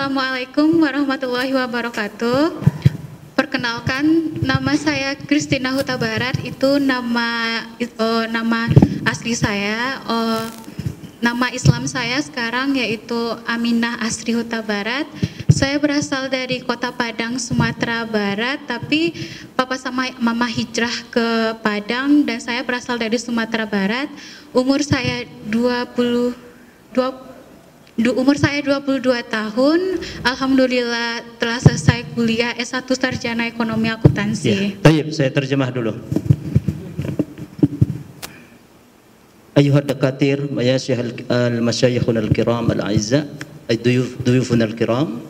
Assalamualaikum warahmatullahi wabarakatuh. Perkenalkan, nama saya Christina Huta Barat. Itu nama asli saya. Nama Islam saya sekarang yaitu Aminah Asri Huta Barat. Saya berasal dari Kota Padang, Sumatera Barat, tapi papa sama mama hijrah ke Padang dan saya berasal dari Sumatera Barat. Umur saya 22 tahun. Alhamdulillah telah selesai kuliah S1 Sarjana Ekonomi Akuntansi. Ya, baik, saya terjemah dulu. Ayuhad dakatir, mayasyih al-masyayikhun al-kiram al-aizza, duyufun al-kiram.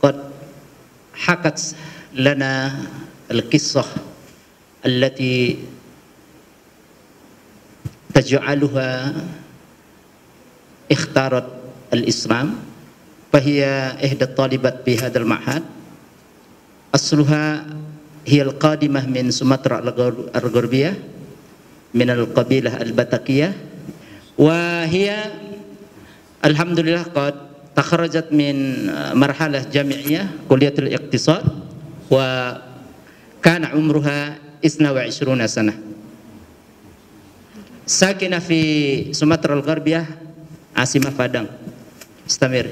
Qad hakat lana al-qissah allati تجعلها اختارت الإسلام فهي إحدى الطالبات بهذا المعهد أصلها هي القادمة من سومطرة الغربية من القبيلة البتكية وهي الحمد لله قد تخرجت من مرحلة جامعية كلية الاقتصاد وكان عمرها 22 سنة ساكنة في سومطرة الغربية عاصمة Padang. Istamir.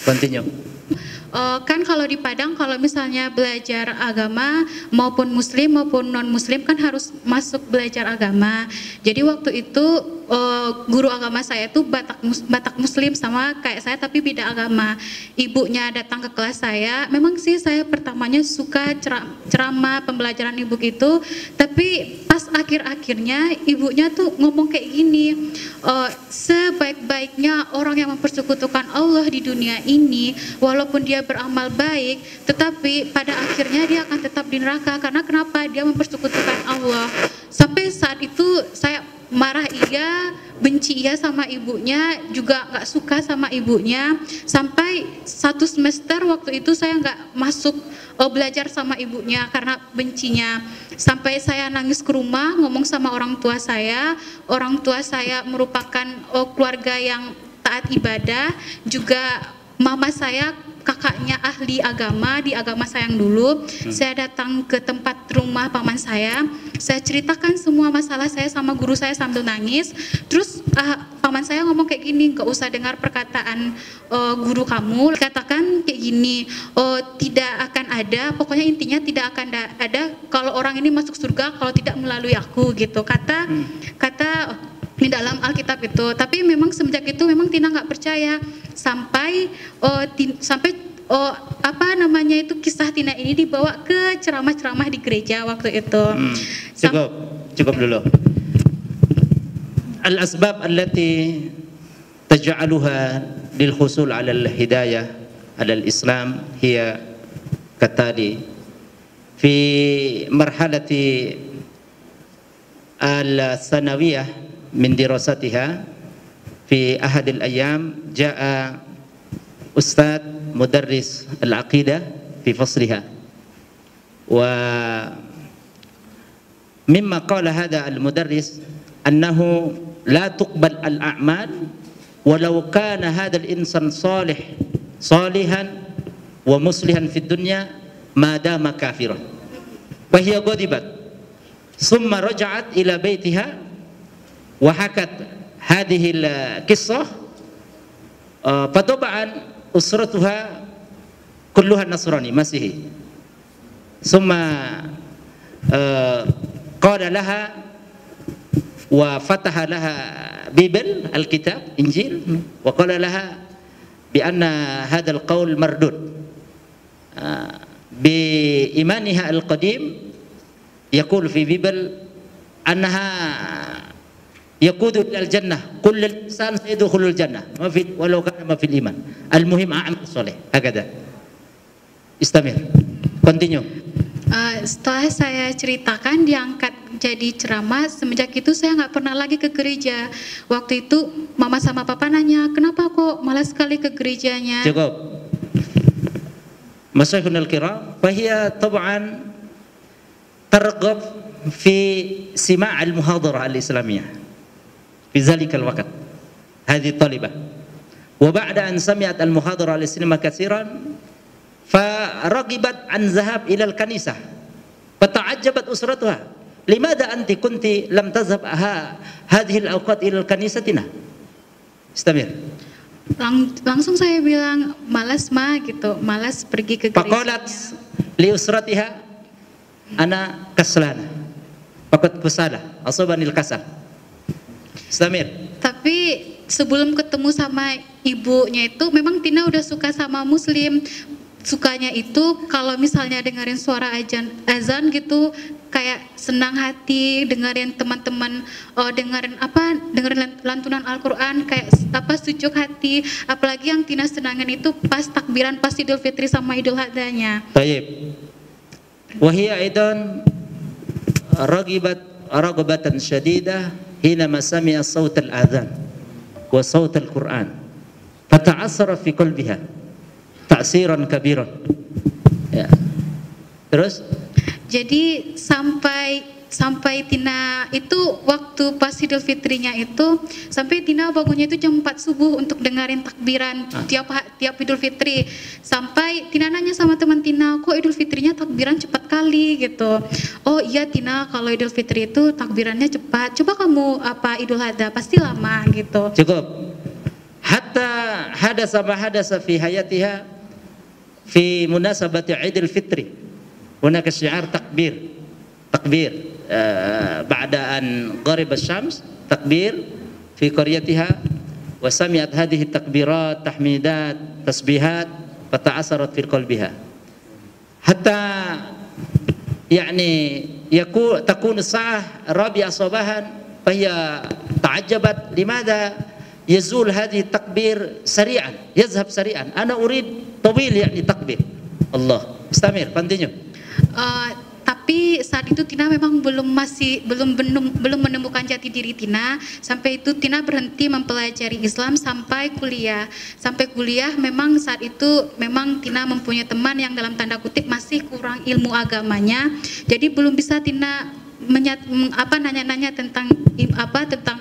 Continue. Kan kalau di Padang kalau misalnya belajar agama maupun muslim maupun non muslim kan harus masuk belajar agama. Jadi waktu itu guru agama saya tuh Batak muslim sama kayak saya tapi beda agama. Ibunya datang ke kelas saya. Memang sih saya pertamanya suka ceramah pembelajaran ibu gitu, tapi pas akhir-akhirnya ibunya tuh ngomong kayak gini, sebaik-baiknya orang yang mempersekutukan Allah di dunia ini walaupun dia beramal baik, tetapi pada akhirnya dia akan tetap di neraka. Karena kenapa? Dia mempersekutukan Allah. Sampai saat itu saya marah iya, benci iya sama ibunya, juga nggak suka sama ibunya. Sampai 1 semester waktu itu saya nggak masuk belajar sama ibunya karena bencinya. Sampai saya nangis ke rumah, ngomong sama orang tua saya. Orang tua saya merupakan keluarga yang taat ibadah, juga mama saya kakaknya ahli agama di agama saya yang dulu. Saya datang ke tempat rumah paman saya ceritakan semua masalah saya sama guru saya sambil nangis. Terus paman saya ngomong kayak gini, gak usah dengar perkataan guru kamu, katakan kayak gini, tidak akan ada, pokoknya intinya tidak akan ada kalau orang ini masuk surga kalau tidak melalui aku gitu, kata di dalam Alkitab itu. Tapi memang semenjak itu memang Tina nggak percaya sampai kisah Tina ini dibawa ke ceramah-ceramah di gereja waktu itu. Cukup dulu. Al-asbab allati taj'aluha lil husul 'ala al-hidayah 'ala al-islam hiya katali fi marhalati al-sanawiyah min dirasatiha fi ahad al-ayyam jaa ustad mudarris al-aqidah fi fasliha wa mimma qala hadha al-mudarris annahu la tuqbal al-a'mal walau kana hadha al-insan salihan wa muslihan fi dunya ma dama kafiran wa hiya ghadibat thumma raja'at ila baitiha wa hakat hadhihi al-qissah fataba'an usratuha kulluha nasrani masihi thumma qala laha wa fataha laha bibel alkitab injil wa qala laha bi anna hadha alqaul mardud bi imaniha alqadim yaqul fi bibel annaha yaqudu ilal jannah kullu insan sayadkhulul jannah ma fi walau kana ma fil iman al-muhim a'mal salih hakada. Istamir, continue. Setelah saya ceritakan diangkat jadi ceramah, semenjak itu saya nggak pernah lagi ke gereja. Waktu itu mama sama papa nanya, kenapa kok malas sekali ke gerejanya? Cukup. Masyayikhun al-kiram, fahiya tab'an targhab fi sima' al-muhadarah al-islamiyah fi zalika al-waqt. Hadhihi talibah wa ba'da an sami'at al-muhadara al-islama katsiran faragibat an zahab ila al-kanisah fata'ajjabat usratuha limadha anti kunti lam tazhab hadhihi al-awqat ila al-kanisatina. Istamir. Langsung saya bilang malas ma gitu, malas pergi ke Faqalat li usratiha ana kaslana faqad kusala asabanil kasal. Istamir. Tapi sebelum ketemu sama ibunya itu memang Tina udah suka sama Muslim. Sukanya itu kalau misalnya dengerin suara azan gitu kayak senang hati, dengerin teman-teman dengerin lantunan Al-Qur'an kayak sejuk hati. Apalagi yang Tina senangin itu pas takbiran pas Idul Fitri sama Idul Adhanya. Baik. Wa hiya aidan raghbatan syadidah hina sami'a saut al-adhan wa saut al-Qur'an fata'assara fi qalbiha ta'siran kabiran. Ya. Terus jadi sampai Tina itu waktu pas Idul Fitrinya itu sampai Tina bangunnya itu jam 4 subuh untuk dengerin takbiran tiap Idul Fitri. Sampai Tina nanya sama teman Tina, kok Idul Fitrinya takbiran cepat kali gitu. Oh iya Tina, kalau Idul Fitri itu takbirannya cepat. Coba kamu Idul Adha pasti lama gitu. Cukup. Hatta hadasa ma hadasa fi hayatiha fi munasabati Idul Fitri. Hunaka syiar takbir ba'da an gharib asy-syams takbir fi qaryatiha wa sami'at hadhihi takbirat tahmidat tasbihat fata'asarat fi qalbiha hatta yani takun as-sa'ah rabi'a sabahan fahiya ta'ajjabat limadha yazul hadhihi takbir sari'an yazhab sari'an ana urid tawil yani takbir. Allah istamir continue. Tapi saat itu Tina memang belum menemukan jati diri Tina. Sampai itu Tina berhenti mempelajari Islam sampai kuliah. Sampai kuliah memang saat itu memang Tina mempunyai teman yang dalam tanda kutip masih kurang ilmu agamanya. Jadi belum bisa Tina nanya-nanya tentang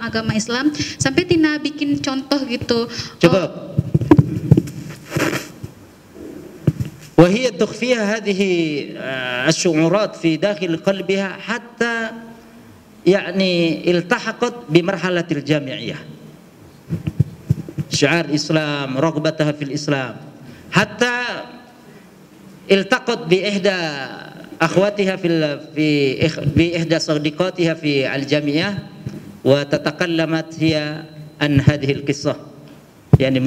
agama Islam. Sampai Tina bikin contoh gitu. Coba. وهي تخفيها هذه الشعورات في داخل قلبها حتى يعني التحقت بمرحلة الجامعية شعار الإسلام رغبتها في الإسلام حتى التقت بإحدى أخواتها بإحدى صديقاتها في الجامعة وتتكلمت هي عن هذه القصة يعني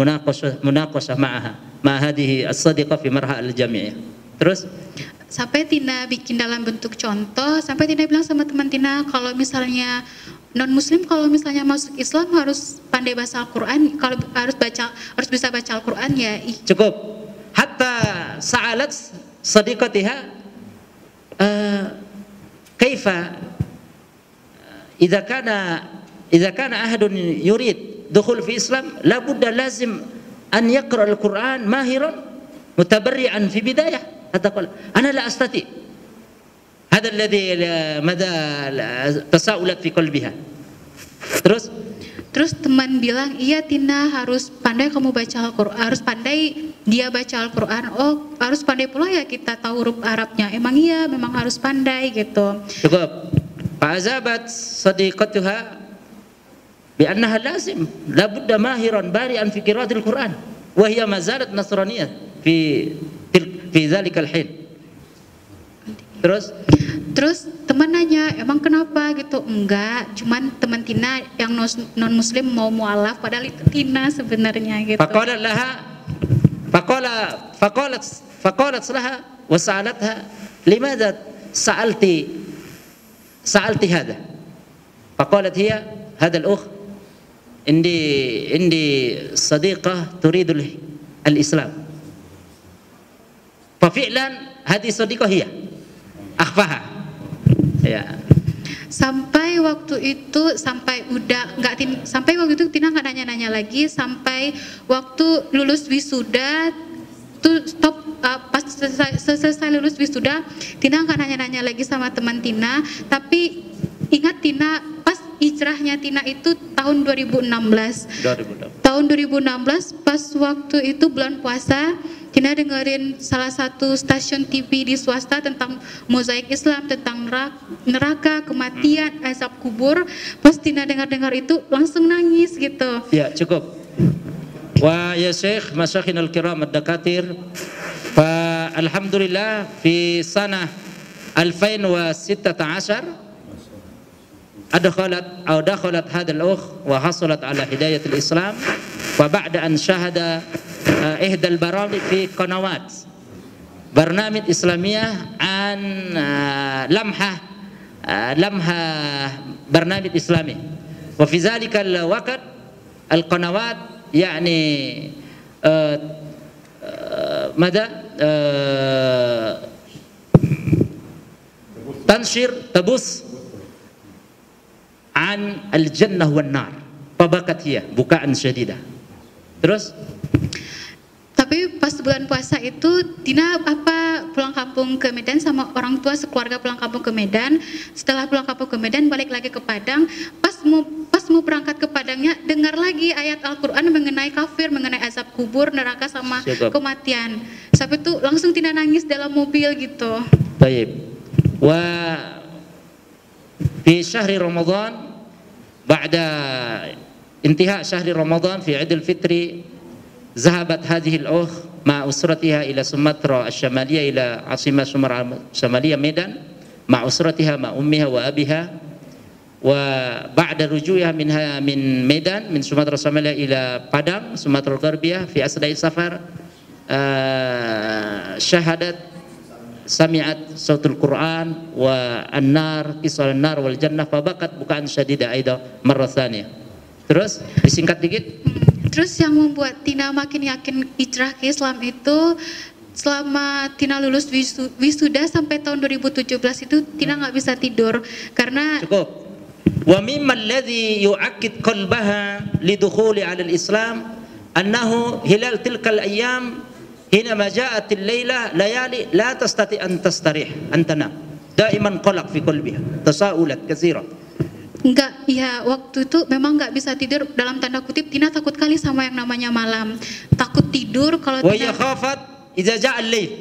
مناقشة معها ma hadhihi as-sadiqah fi marhal al-jami'ah. Terus sampai Tina bikin dalam bentuk contoh, sampai Tina bilang sama teman Tina kalau misalnya non muslim kalau misalnya masuk Islam harus pandai baca Al-Qur'an, kalau harus bisa baca Al-Qur'an ya. Cukup. Hatta sa'alat sadiqatiha kaifa idza kana ahadun yurid dukhul fi Islam la budda lazim أن يقرأ القرآن ماهرا متبرعا في بداية أتقول أنا لا أستطيع هذا الذي مدى تساؤلت في قلبها. Terus teman bilang iya Tina harus pandai kamu baca Al-Quran, harus pandai dia baca Al-Quran. Oh harus pandai pula ya kita tahu huruf Arabnya. Emang iya memang harus pandai gitu. Cukup. Fa'azabat sadiqatuha بأنها لازم لابد ماهرا بارئا في قراءة القرآن وهي ما زالت نصرانية في ذلك الحين. Terus teman nanya emang kenapa gitu? Enggak, cuman teman Tina yang non muslim mau mualaf padahal itu Tina sebenarnya gitu. فقالت لها وسألتها لماذا سألت هذا؟ فقالت هي هذا الأخ عندي صديقة تريد الإسلام ففعلا هذه الصديقة هي أخفاها ya. Sampai waktu itu sampai waktu itu Tina nggak nanya-nanya lagi sampai waktu lulus wisuda tuh stop. Pas selesai lulus wisuda Tina nggak nanya-nanya lagi sama teman Tina, tapi ingat Tina pas hijrahnya Tina itu tahun 2016. tahun 2016 pas waktu itu bulan puasa, Tina dengerin salah satu stasiun TV di swasta tentang mozaik Islam, tentang neraka, kematian, azab kubur. Pas Tina dengar-dengar itu langsung nangis gitu. Ya, cukup. Wa ya Syekh, masyakhina al-kiram ad-dakatir, fa alhamdulillah fi sanah 2016 dakhalat hadha al-ukh wa hasalat ala hidayat al-Islam, wa ba'da an shahada ihda al-baramij fi qanawat barnamij islamiyah an lamha barnamij islami, wa fi dhalika al-waqt al-qanawat yani ماذا تنشر تبث عن الجنة والنار فبكت هي بكاء شديدا. Terus tapi pas bulan puasa itu Tina pulang kampung ke Medan sama orang tua sekeluarga, pulang kampung ke Medan. Setelah pulang kampung ke Medan balik lagi ke Padang. Pas mau berangkat ke Padangnya dengar lagi ayat Al-Quran mengenai kafir, mengenai azab kubur, neraka sama kematian. Sampai itu langsung Tina nangis dalam mobil gitu. Baik. Wa fi syahri Ramadan ba'da intihai syahri Ramadan fi Idul Fitri ذهبت هذه الأخت مع أسرتها إلى سمطرة الشمالية إلى عاصمة سمطرة الشمالية ميدان مع أسرتها مع أمها وأبيها. وبعد رجوعها من ميدان من سمطرة الشمالية إلى Padang سمطرة الغربية في أثناء السفر شاهدت سمعت صوت القرآن والنار قصة النار والجنة فبكت بكاء شديدا أيضا مرة ثانية. Terus disingkat dikit. Terus yang membuat Tina makin yakin hijrah ke Islam itu selama Tina lulus wisuda sampai tahun 2017 itu Tina nggak bisa tidur karena cukup. Wa mimma alladhi yu'akkid qalbaha lidukhuli 'ala al-Islam annahu hilal tilka al-ayyam hinama ja'at al-laila layali la tastati an tastarih an tanam daiman qalaq fi qalbiha tasaulat katsira. Enggak, ya waktu itu memang nggak bisa tidur, dalam tanda kutip Tina takut kali sama yang namanya malam. Takut tidur kalau Tina khafat idza ja'a al-lail.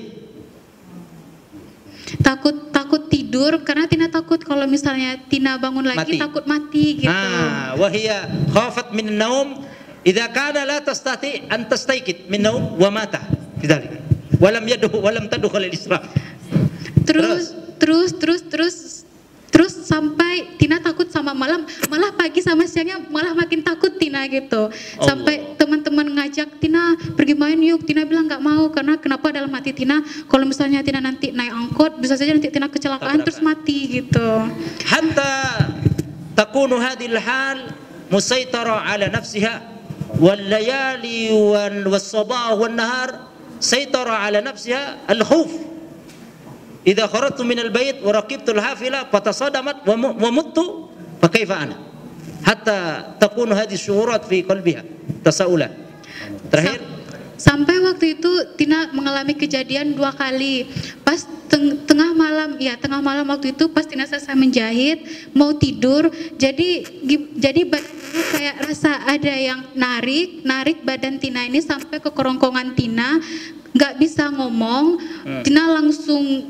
Takut tidur karena Tina takut kalau misalnya Tina bangun lagi takut mati gitu. Wa hiya khafat min an-naum idza kana la tastati an tastayqid min naum wa mata bidzalika. Wa lam tadkhul al-Islam. Terus sampai Tina takut sama malam, malah pagi sama siangnya malah makin takut Tina gitu. Sampai teman-teman ngajak Tina pergi main yuk, Tina bilang nggak mau karena kenapa dalam hati Tina kalau misalnya Tina nanti naik angkot bisa saja nanti Tina kecelakaan terus mati gitu. Hatta takunu hadhil hal musaytara ala nafsiha wal layali was sabah wan nahar saytara ala nafsiha al khawf. إذا خرجت من البيت وركبت الحافلة فتصادمت ومت فكيف أنا حتى تكون هذه الشعورات في قلبها تساؤلا. Terakhir sampai waktu itu Tina mengalami kejadian 2 kali pas tengah malam waktu itu pas Tina selesai menjahit mau tidur jadi kayak rasa ada yang narik badan Tina ini sampai ke kerongkongan Tina. Nggak bisa ngomong, Tina langsung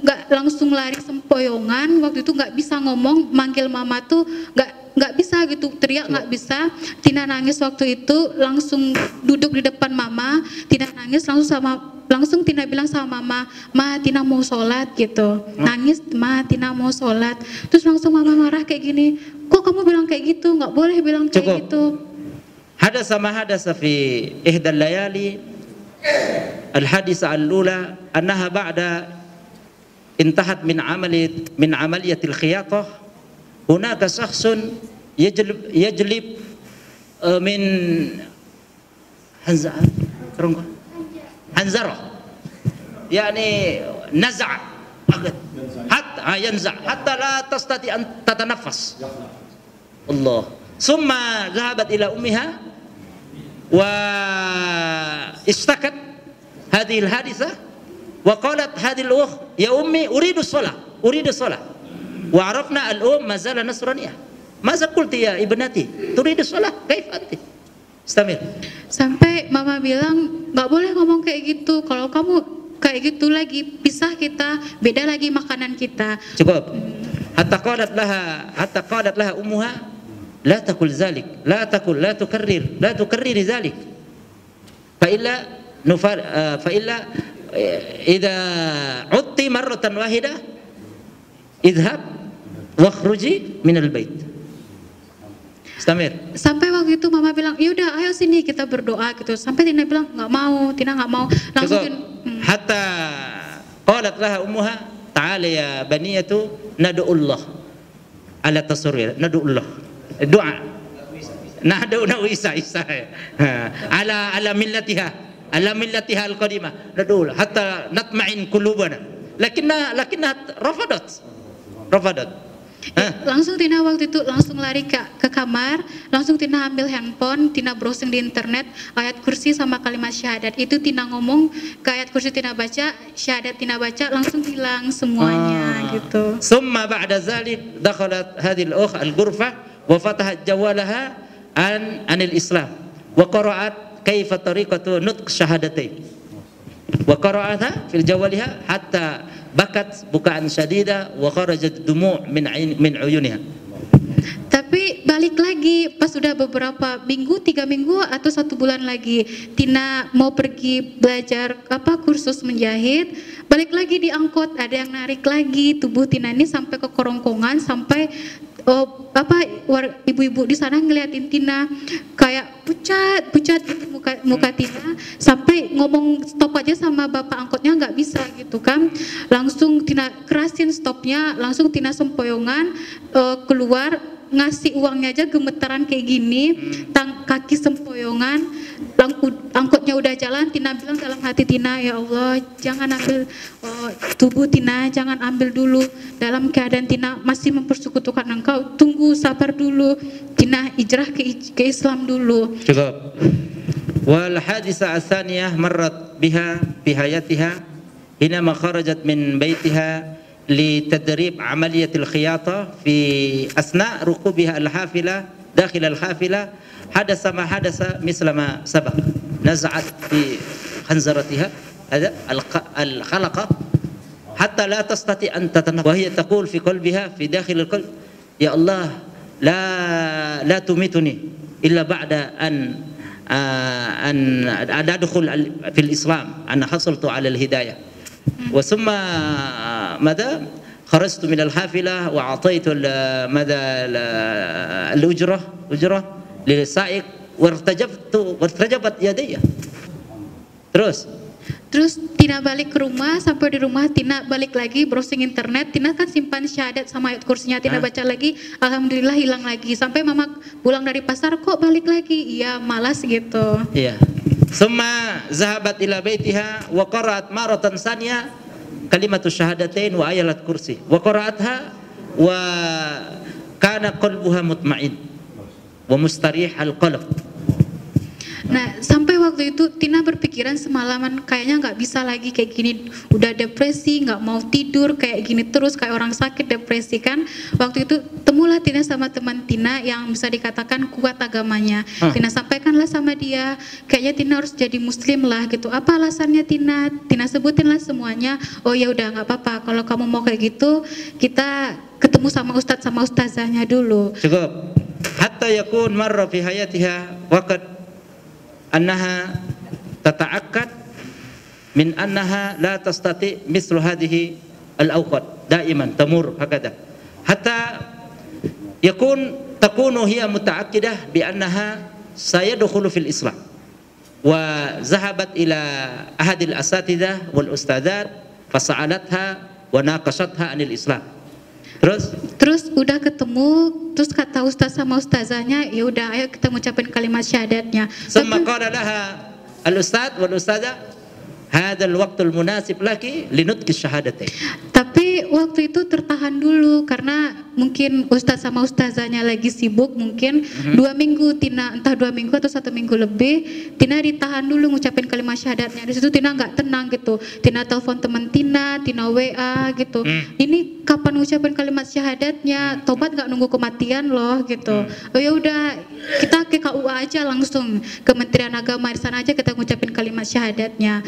lari sempoyongan. Waktu itu nggak bisa ngomong, manggil mama tuh nggak bisa gitu, teriak nggak bisa. Tina nangis waktu itu, langsung duduk di depan mama. Tina nangis langsung Tina bilang sama mama, ma Tina mau sholat gitu. Nangis, ma Tina mau sholat. Terus langsung mama marah kayak gini, kok kamu bilang kayak gitu? Nggak boleh bilang kayak gitu. Hadasa ma hadasa fi ihdal layali الحادثة الأولى أنها بعد انتهت من عملية الخياطة هناك شخص يجلب من حنزرة يعني نزع حتى لا تستطيع أن تتنفس الله ثم ذهبت إلى أمها واستكت هذه الحادثة وقالت هذه الأخت يا أمي أريد الصلاة وعرفنا الأم ما زال نصرانية. ماذا قلت يا ابنتي تريد الصلاة كيف أنت Istamir. Sampai mama bilang nggak boleh ngomong kayak gitu. Kalau kamu kayak gitu lagi, pisah kita, beda lagi makanan kita. Cukup. Hatta qalat laha ummuha la taqul zalik, la taqul, la tukarrir zalik. Fa illa idza udti marratan wahidah idhab wakhruji minal bait. Istamir. Sampai waktu itu mama bilang, yaudah ayo sini kita berdoa gitu. Sampai Tina bilang nggak mau, Tina nggak mau. Langsung hatta qalat laha ummuha ta'ala ya baniyatu nad'ullah ala tasawwur, nad'ullah doa, nad'u Isa ala millatiha al-qadimah, nad'ullah hatta natma'in qulubana, lakinna rafadat. Langsung Tina waktu itu langsung lari ke kamar, langsung Tina ambil handphone, Tina browsing di internet ayat kursi sama kalimat syahadat. Itu Tina ngomong ke ayat kursi, Tina baca, syahadat Tina baca, langsung hilang semuanya gitu. Summa ba'da zalik dakhalat hadhihi al-ukh al-ghurfah wa fatahat jawalaha anil Islam wa qara'at kaifa tariqatu nutq syahadatain. Wa qara'atha fil jawaliha hatta bakat bukaan syadida wa kharajat dumu' min uyuniha. Tapi balik lagi pas sudah beberapa minggu, 3 minggu atau 1 bulan lagi, Tina mau pergi belajar kursus menjahit, balik lagi di angkot ada yang narik lagi tubuh Tina ini sampai ke kerongkongan, sampai ibu-ibu di sana ngeliatin Tina kayak pucat gitu muka Tina, sampai ngomong stop aja sama bapak angkotnya nggak bisa gitu kan. Langsung Tina kerasin stopnya, langsung Tina sempoyongan keluar, ngasih uangnya aja gemetaran kayak gini, kaki sempoyongan. Angkotnya udah jalan, Tina bilang dalam hati Tina, ya Allah jangan ambil tubuh Tina, jangan ambil dulu dalam keadaan Tina masih mempersekutukan Engkau, tunggu sabar dulu, Tina hijrah ke Islam dulu. Cukup. Wal hadisah as-saniyah marrat biha fi hayatiha hinama kharajat min baitiha لتدريب عملية الخياطة في أثناء ركوبها الحافلة داخل الحافلة حدث ما حدث مثل ما سبق، نزعت في خنزرتها هذا الخلقة حتى لا تستطيع أن تتنفس، وهي تقول في قلبها في داخل القلب يا الله لا تميتني إلا بعد أن أدخل في الإسلام، أنا حصلت على الهداية. وثم ماذا خرجت من الحافلة وأعطيت الأجرة للسائق وارتجبت يدي. Terus Tina balik ke rumah, sampai di rumah Tina balik lagi browsing internet, Tina kan simpan syahadat sama ayat kursinya, Tina baca lagi, alhamdulillah hilang lagi. Sampai mama pulang dari pasar, kok balik lagi? Iya, malas gitu. Iya. Summa zahabat ila baitiha wa qara'at maratan saniyah kalimatu syahadatain wa ayatul kursi wa qara'atha wa kana qalbuha mutmain wa mustarih al-qalb. Nah, sampai waktu itu Tina berpikiran semalaman kayaknya nggak bisa lagi kayak gini, udah depresi, nggak mau tidur, kayak gini terus kayak orang sakit depresi kan. Waktu itu temulah Tina sama teman Tina yang bisa dikatakan kuat agamanya. Tina sampaikanlah sama dia, kayaknya Tina harus jadi muslim lah gitu. Apa alasannya Tina? Tina sebutinlah semuanya. Oh ya udah nggak apa-apa, kalau kamu mau kayak gitu kita ketemu sama ustadz sama ustazahnya dulu. Cukup. Hatta yakun marra fi hayatiha waqt أنها تتأكد من أنها لا تستطيع مثل هذه الأوقات دائما تمر هكذا حتى تكون هي متأكدة بأنها سيدخل في الإسلام وذهبت إلى أحد الأساتذة والأستاذات فسألتها وناقشتها عن الإسلام. Terus udah ketemu, terus kata ustaz sama ustazahnya, ya udah ayo kita mengucapkan kalimat syahadatnya. Summa qala laha al-ustaz wal ustazah hadzal waqtul munasib laki linutqi syahadatain. Tapi Tapi waktu itu tertahan dulu karena mungkin ustadz sama ustazahnya lagi sibuk mungkin 2 minggu Tina, entah 2 minggu atau 1 minggu lebih, Tina ditahan dulu ngucapin kalimat syahadatnya. Di situ Tina nggak tenang gitu. Tina telepon teman Tina WA gitu. Ini kapan ngucapin kalimat syahadatnya? Tobat nggak nunggu kematian loh gitu. Oh ya udah, kita ke KUA aja langsung, Kementerian Agama di sana aja kita ngucapin kalimat syahadatnya.